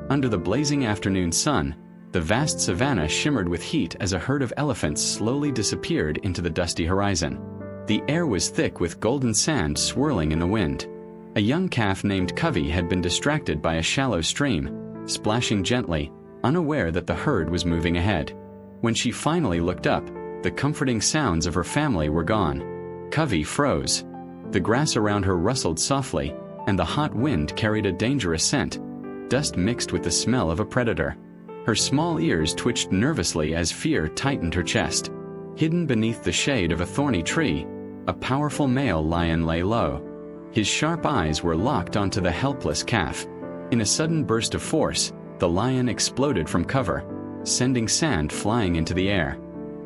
Under the blazing afternoon sun, the vast savanna shimmered with heat as a herd of elephants slowly disappeared into the dusty horizon. The air was thick with golden sand swirling in the wind. A young calf named Covey had been distracted by a shallow stream, splashing gently, unaware that the herd was moving ahead. When she finally looked up, the comforting sounds of her family were gone. Covey froze. The grass around her rustled softly, and the hot wind carried a dangerous scent, dust mixed with the smell of a predator. Her small ears twitched nervously as fear tightened her chest. Hidden beneath the shade of a thorny tree, a powerful male lion lay low. His sharp eyes were locked onto the helpless calf. In a sudden burst of force, the lion exploded from cover, sending sand flying into the air.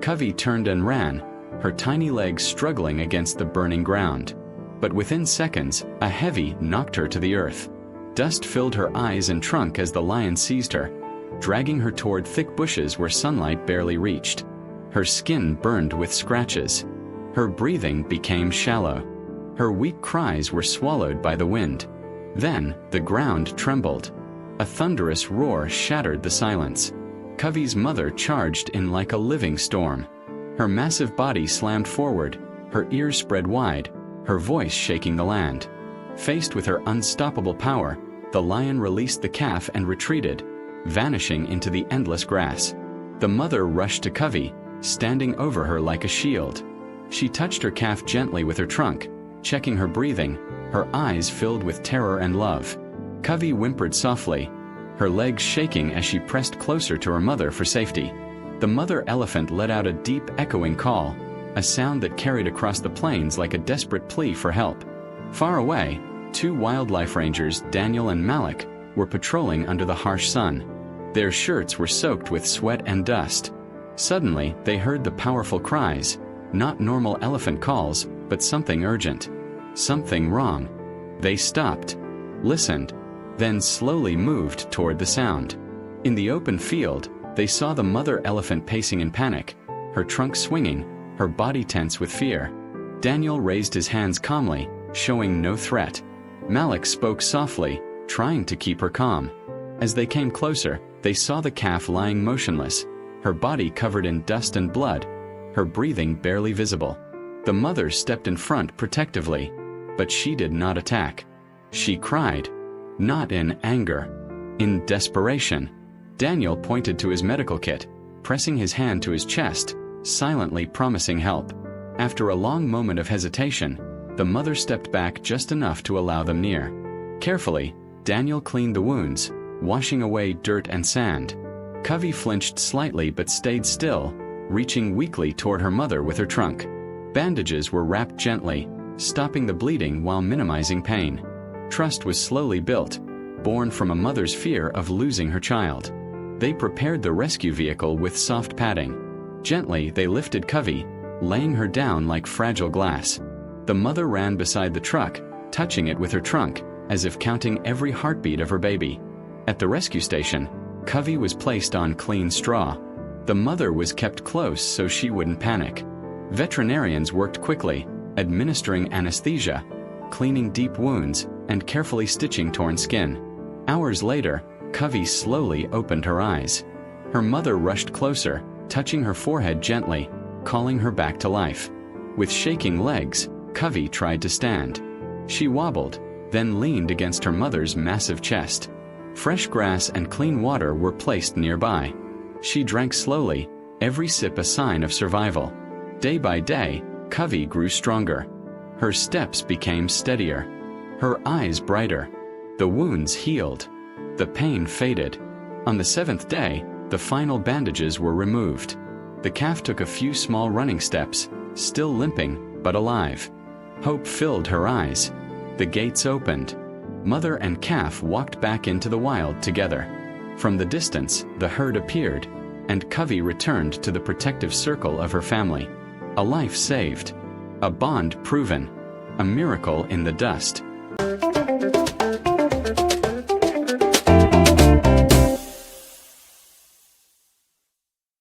Covey turned and ran, her tiny legs struggling against the burning ground. But within seconds, a heavy knocked her to the earth. Dust filled her eyes and trunk as the lion seized her, dragging her toward thick bushes where sunlight barely reached. Her skin burned with scratches. Her breathing became shallow. Her weak cries were swallowed by the wind. Then, the ground trembled. A thunderous roar shattered the silence. Covey's mother charged in like a living storm. Her massive body slammed forward, her ears spread wide, her voice shaking the land. Faced with her unstoppable power, the lion released the calf and retreated, vanishing into the endless grass. The mother rushed to Covey, standing over her like a shield. She touched her calf gently with her trunk, checking her breathing, her eyes filled with terror and love. Covey whimpered softly, her legs shaking as she pressed closer to her mother for safety. The mother elephant let out a deep, echoing call, a sound that carried across the plains like a desperate plea for help. Far away, two wildlife rangers, Daniel and Malik, were patrolling under the harsh sun. Their shirts were soaked with sweat and dust. Suddenly, they heard the powerful cries, not normal elephant calls, but something urgent. Something wrong. They stopped, listened, then slowly moved toward the sound. In the open field, they saw the mother elephant pacing in panic, her trunk swinging, her body tense with fear. Daniel raised his hands calmly, showing no threat. Malik spoke softly, trying to keep her calm. As they came closer, they saw the calf lying motionless, her body covered in dust and blood, her breathing barely visible. The mother stepped in front protectively, but she did not attack. She cried, not in anger, in desperation. Daniel pointed to his medical kit, pressing his hand to his chest, silently promising help. After a long moment of hesitation, the mother stepped back just enough to allow them near. Carefully, Daniel cleaned the wounds, washing away dirt and sand. Covey flinched slightly but stayed still, reaching weakly toward her mother with her trunk. Bandages were wrapped gently, stopping the bleeding while minimizing pain. Trust was slowly built, born from a mother's fear of losing her child. They prepared the rescue vehicle with soft padding. Gently, they lifted Covey, laying her down like fragile glass. The mother ran beside the truck, touching it with her trunk, as if counting every heartbeat of her baby. At the rescue station, Covey was placed on clean straw. The mother was kept close so she wouldn't panic. Veterinarians worked quickly, administering anesthesia, cleaning deep wounds, and carefully stitching torn skin. Hours later, Covey slowly opened her eyes. Her mother rushed closer, touching her forehead gently, calling her back to life. With shaking legs, Covey tried to stand. She wobbled, then leaned against her mother's massive chest. Fresh grass and clean water were placed nearby. She drank slowly, every sip a sign of survival. Day by day, Covey grew stronger. Her steps became steadier, her eyes brighter. The wounds healed. The pain faded. On the 7th day, the final bandages were removed. The calf took a few small running steps, still limping, but alive. Hope filled her eyes. The gates opened. Mother and calf walked back into the wild together. From the distance, the herd appeared, and Covey returned to the protective circle of her family. A life saved. A bond proven. A miracle in the dust.